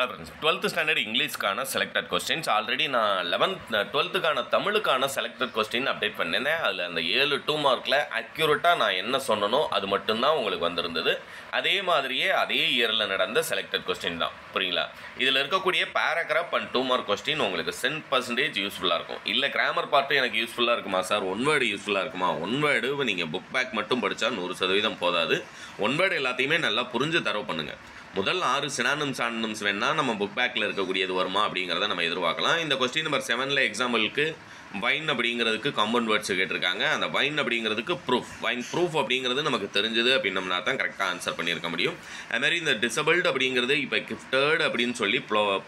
Friends 12th standard இங்கிலீஷ்க்கான selected questions already நான் 12th தமிழுக்கான selected question update பண்ணியிருந்தேன். அதில் அந்த 7 2 மார்க்கில் அக்யூரேட்டாக நான் என்ன சொன்னனோ அது மட்டும்தான் உங்களுக்கு வந்திருந்தது. அதே மாதிரியே அதே இயரில் நடந்த செலக்டட் கொஸ்டின் தான். புரியுங்களா? இதில் இருக்கக்கூடிய பேராகிராஃப் அண்ட் 2 மார்க் கொஸ்டின் உங்களுக்கு 10% யூஸ்ஃபுல்லாக இருக்கும். இல்லை கிராமர் பார்ட்டு எனக்கு யூஸ்ஃபுல்லாக இருக்குமா சார், ஒன் வேர்டு யூஸ்ஃபுல்லாக இருக்குமா? ஒன் வேர்டு நீங்கள் புக் பேக் மட்டும் படித்தா 100% போதாது. ஒன் வேர்டு எல்லாத்தையுமே நல்லா புரிஞ்சு தரவு பண்ணுங்கள். முதல் 6 சினானிம்ஸ் வேணால் நம்ம புக் பேக்கில் இருக்கக்கூடியது வருமா அப்படிங்கிறத நம்ம எதிர்பார்க்கலாம். இந்த கொஸ்டின் நம்பர் 7ல் எக்ஸாம்பிளுக்கு வைன் அப்படிங்கிறதுக்கு காம்பவுண்ட் வேர்ட்ஸ் கேட்டிருக்காங்க. அந்த வைன் அப்படிங்கிறதுக்கு வைன் ப்ரூஃப் அப்படிங்கிறது நமக்கு தெரிஞ்சது அப்படின்னம்னா தான் கரெக்டாக ஆன்சர் பண்ணியிருக்க முடியும். அதுமாதிரி இந்த டிசபிள்டு அப்படிங்கிறது இப்போ கிஃப்டட் அப்படின்னு சொல்லி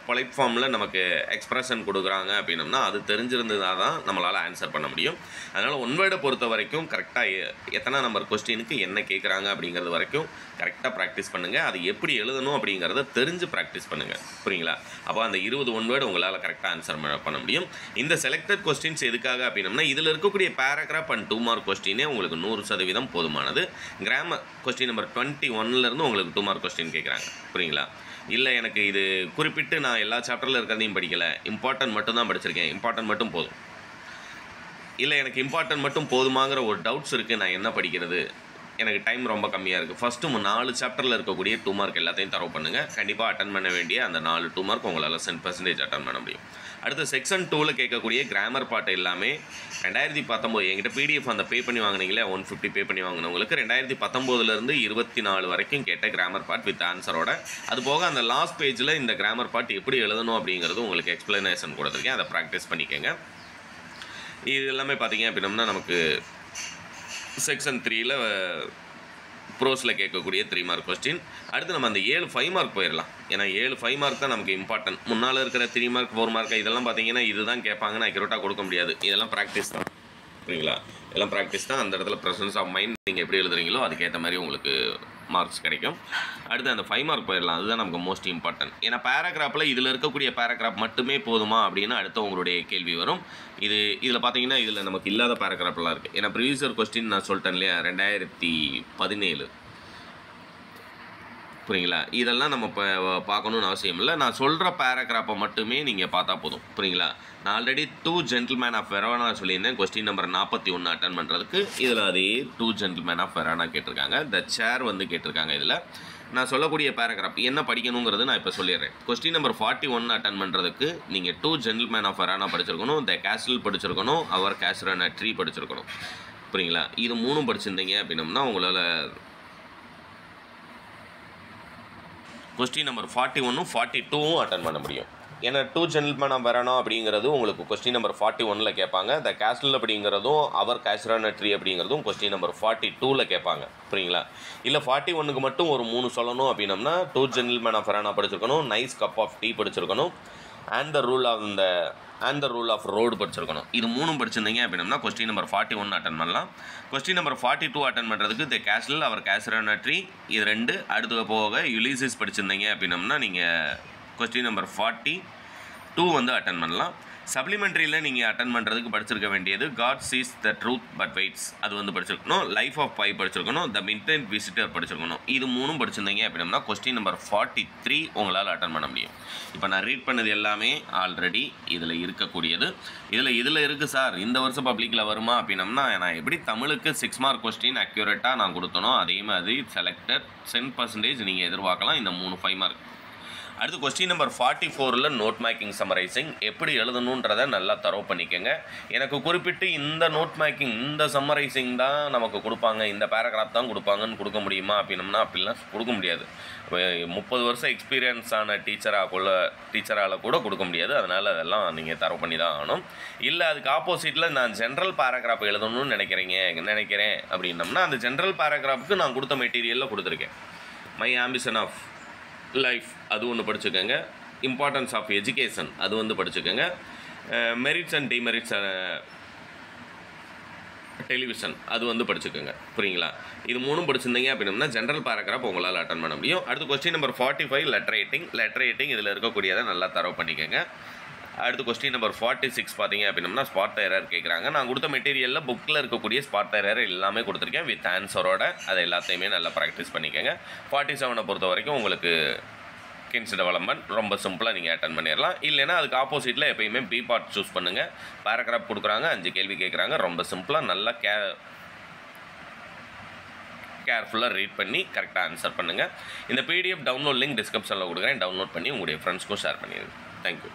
பொலைட் ஃபார்மில் நமக்கு எக்ஸ்பிரஷன் கொடுக்குறாங்க அப்படின்னம்னா அது தெரிஞ்சிருந்ததாக தான் நம்மளால் ஆன்சர் பண்ண முடியும். அதனால் ஒன் வேர்டை பொறுத்த வரைக்கும் கரெக்டாக எத்தனை நம்பர் கொஸ்டினுக்கு என்ன கேட்குறாங்க அப்படிங்கிறது வரைக்கும் கரெக்டாக ப்ராக்டிஸ் பண்ணுங்கள். அது எப்படி எழுதணும் அப்படிங்கிறத தெரிஞ்சு ப்ராக்டிஸ் பண்ணுங்கள். புரியுங்களா? அப்போ அந்த 20 ஒன் வேர்டு உங்களால் கரெக்டாக ஆன்சர் பண்ண முடியும். இந்த செலக்டட் கொஸ்டின்ஸ் எதுக்காக அப்படின்னம்னா இதில் இருக்கக்கூடிய பேராகிராஃப் அண்ட் 2 மார்க் கொஸ்டினே உங்களுக்கு 100% போதுமானது. கிராமர் கொஸ்டின் நம்பர் 21லேருந்து உங்களுக்கு 2 மார்க் கொஸ்டின் கேட்குறாங்க. புரியுங்களா? இல்லை எனக்கு இது குறிப்பிட்டு நான் எல்லா சாப்டரில் இருக்கிறதையும் படிக்கலை, இம்பார்ட்டன்ட் மட்டும் தான் படிச்சிருக்கேன், இம்பார்ட்டன்ட் மட்டும் போதும். இல்லை எனக்கு இம்பார்ட்டன்ட் மட்டும் போதுமாங்கிற ஒரு டவுட்ஸ் இருக்குது, நான் என்ன படிக்கிறது, எனக்கு டைம் ரொம்ப கம்மியாக இருக்குது. ஃபஸ்ட்டு 4 சாப்டரில் இருக்கக்கூடிய 2 மார்க் எல்லாத்தையும் தரவு பண்ணுங்கள். கண்டிப்பாக அட்டன் பண்ண வேண்டிய அந்த 4 2 மார்க் உங்களால் 10% அட்டன் பண்ண முடியும். அடுத்து செக்ஷன் 2ல் கேட்கக்கூடிய கிராமர் பாட்டு எல்லாமே 2019 என்கிட்ட பிடிஎஃப் அந்த பே பண்ணி வாங்கினீங்களே 150 பே பண்ணி வாங்கினவங்களுக்கு 2019லேருந்து 24 வரைக்கும் கேட்ட கிராமர் பார்ட் வித் ஆன்சரோட. அது போக அந்த லாஸ்ட் பேஜில் இந்த கிராமர் பார்ட் எப்படி எழுதணும் அப்படிங்கிறது உங்களுக்கு எக்ஸ்ப்ளனேஷன் கொடுத்துருக்கேன். அதை ப்ராக்டிஸ் பண்ணிக்கோங்க. இது எல்லாமே பார்த்தீங்க அப்படின்னம்னா நமக்கு செக்ஷன் 3ல் ப்ரோஸில் கேட்கக்கூடிய 3 மார்க் கொஸ்டின். அடுத்து நம்ம அந்த 7 5 மார்க் போயிடலாம். ஏன்னா 7 5 மார்க் தான் நமக்கு இம்பார்ட்டன்ட். முன்னால் இருக்கிற 3 மார்க் 4 மார்க் இதெல்லாம் பார்த்தீங்கன்னா இதுதான் கேட்பாங்கன்னு அக்யூரேட்டாக கொடுக்க முடியாது. இதெல்லாம் ப்ராக்டிஸ் தான். புரியுங்களா? இதெல்லாம் ப்ராக்டிஸ் தான். அந்த இடத்துல ப்ரெசன்ஸ் ஆஃப் மைண்ட் நீங்கள் எப்படி எழுதுறீங்களோ அதுக்கேற்ற மாதிரி உங்களுக்கு மார்க்ஸ் கிடைக்கும். அடுத்து அந்த 5 மார்க் போயிடலாம். அதுதான் நமக்கு மோஸ்ட் இம்பார்ட்டன்ட். ஏன்னா பேராகிராஃபில் இதில் இருக்கக்கூடிய பேராகிராஃப் மட்டுமே போதுமா அப்படின்னு அடுத்த உங்களுடைய கேள்வி வரும். இதில் பார்த்தீங்கன்னா இதில் நமக்கு இல்லாத பேராகிராஃப்லாம் இருக்குது. ஏன்னா ப்ரீவியஸ் இயர் கொஸ்டின் நான் சொல்லிட்டேன் இல்லையா, 2017. புரியுங்களா? இதெல்லாம் நம்ம இப்போ பார்க்கணுன்னு அவசியம் இல்லை. நான் சொல்கிற பேராகிராஃபை மட்டுமே நீங்கள் பார்த்தா போதும். புரியுங்களா? நான் ஆல்ரெடி 2 ஜென்டில்மேன் ஆஃப் வெரானா சொல்லியிருந்தேன் கொஸ்டின் நம்பர் 41 அட்டன் பண்ணுறதுக்கு. இதில் அதே 2 ஜென்டில்மேன் ஆஃப் வெரானா கேட்டிருக்காங்க. த சேர் கேட்டிருக்காங்க. இதில் நான் சொல்லக்கூடிய பேராகிராஃப் என்ன படிக்கணுங்கிறது நான் இப்போ சொல்லிடுறேன். கொஸ்டின் நம்பர் 41 அட்டன் பண்ணுறதுக்கு நீங்கள் 2 ஜென்டில்மேன் ஆஃப் வெரானா படிச்சிருக்கணும், த கேஸ்டில் படிச்சிருக்கணும், அவர் கேஸ்டர் ட்ரீ படிச்சிருக்கணும். புரியுங்களா? இது 3 படிச்சிருந்தீங்க அப்படின்னம்னா உங்களால் கொஸ்டின் நம்பர் 41 42 அட்டன் பண்ண முடியும். ஏன்னா 2 ஜென்டில்மேன் ஆஃப் வெரானா அப்படிங்கிறது உங்களுக்கு கொஸ்டின் நம்பர் 41ல் கேட்பாங்க. த கேஸ்டில் அப்படிங்கிறதும் அவர் கேஸ்டர் ட்ரீ அப்படிங்கிறதும் கொஸ்டின் நம்பர் 42ல் கேட்பாங்க. புரியுங்களா? இல்லை 41க்கு மட்டும் ஒரு 3 சொல்லணும் அப்படின்னம்னா 2 ஜென்டில்மேன் ஆஃப் வெரானா படிச்சிருக்கணும், நைஸ் கப் ஆஃப் டீ படிச்சிருக்கணும், and the rule of road படிச்சிருக்கணும். இது 3 படிச்சிருந்தீங்க அப்படின்னா கொஸ்டின் நம்பர் 41 அட்டன் பண்ணலாம். கொஸ்டின் நம்பர் 42 அட்டன் பண்ணுறதுக்கு the castle our caster tree இது 2 அடுத்து போக யுலிசிஸ் படிச்சிருந்தீங்க அப்படின்னம்னா நீங்கள் கொஸ்டின் நம்பர் 42 அட்டன் பண்ணலாம். சப்ளிமெண்ட்ரியில் நீங்கள் அட்டன் பண்ணுறதுக்கு படிச்சிருக்க வேண்டியது God sees the truth but waits அது படிச்சிருக்கணும், லைஃப் ஆஃப் பை படிச்சிருக்கணும், த மிட்நைட் விசிட்டர் படிச்சிருக்கணும். இது 3 படிச்சிருந்தீங்க அப்படின்னா கொஸ்டின் நம்பர் 43 உங்களால் அட்டன் பண்ண முடியும். இப்போ நான் ரீட் பண்ணது எல்லாமே ஆல்ரெடி இதில் இருக்கக்கூடியது. இதில் இருக்குது சார், இந்த வருஷம் பப்ளிக்கில் வருமா அப்படின்னம்னா நான் எப்படி தமிழுக்கு 6 மார்க் கொஸ்டின் அக்யூரேட்டாக நான் கொடுத்தனோ அதே மாதிரி செலக்டட் 10% நீங்கள் எதிர்பார்க்கலாம் இந்த 3 5 மார்க். அடுத்து கொஸ்டின் நம்பர் 44ல் நோட் மேக்கிங் சம்மரைசிங் எப்படி எழுதணுன்றதை நல்லா தரவு பண்ணிக்கோங்க. எனக்கு குறிப்பிட்டு இந்த நோட் மேக்கிங் இந்த சம்மரைசிங் தான் நமக்கு கொடுப்பாங்க, இந்த பேராகிராஃப் தான் கொடுப்பாங்கன்னு கொடுக்க முடியுமா அப்படின்னம்னா அப்படிலாம் கொடுக்க முடியாது. 30 வருஷம் எக்ஸ்பீரியன்ஸ் ஆன டீச்சரால் கூட கொடுக்க முடியாது. அதனால் அதெல்லாம் நீங்கள் தரவு பண்ணி தான் ஆகணும். இல்லை அதுக்கு ஆப்போசிட்டில் நான் ஜென்ரல் பேராகிராஃப் எழுதணும்னு நினைக்கிறேன் அப்படின்னம்னா அந்த ஜென்ரல் பேராகிராஃபுக்கு நான் கொடுத்த மெட்டீரியலில் கொடுத்துருக்கேன். மை ஆம்பிஷன் ஆஃப் லைஃப் அது ஒன்று படிச்சுக்கோங்க, இம்பார்ட்டன்ஸ் ஆஃப் எஜுகேஷன் அது படிச்சுக்கோங்க, மெரிட்ஸ் அண்ட் டிமெரிட்ஸ் டெலிவிஷன் அது படிச்சுக்கோங்க. புரியுங்களா? இது 3 படிச்சிருந்தீங்க அப்படின்னா ஜென்ரல் பேராகிராஃப் உங்களால் அட்டன் பண்ண முடியும். அடுத்து கொஸ்டின் நம்பர் 45 லெட்டர் ரைட்டிங் இதில் இருக்கக்கூடியதை நல்லா தரவு பண்ணிக்கோங்க. அடுத்து கொஸ்டின் நம்பர் 46 பார்த்தீங்க அப்படின்னா ஸ்பாட் எரர் கேட்குறாங்க. நான் கொடுத்த மெட்டீரியலில் புக்கில் இருக்கக்கூடிய ஸ்பாட் எரர் எல்லாமே கொடுத்துருக்கேன் வித் ஆன்சரோட. அதை எல்லாத்தையுமே நல்லா ப்ராக்டிஸ் பண்ணிக்கோங்க. 47 பொறுத்த வரைக்கும் உங்களுக்கு செகண்ட்ஸ் டெவலப்மெண்ட் ரொம்ப சிம்பிளாக நீங்கள் அட்டன் பண்ணிடலாம். இல்லைன்னா அதுக்கு ஆப்போசிட்டில் எப்பயுமே பி பார்ட் சூஸ் பண்ணுங்கள். பேராகிராஃப் கொடுக்குறாங்க, 5 கேள்வி கேட்குறாங்க. ரொம்ப சிம்பிளாக நல்லா கேர்ஃபுல்லாக ரீட் பண்ணி கரெக்டாக ஆன்சர் பண்ணுங்கள். இந்த பிடிஎஃப் டவுன்லோட் லிங்க் டிஸ்கிரிப்ஷனில் கொடுக்குறேன். டவுன்லோட் பண்ணி உங்களுடைய ஃப்ரெண்ட்ஸ்க்கும் ஷேர் பண்ணிடுங்க. தேங்க்யூ.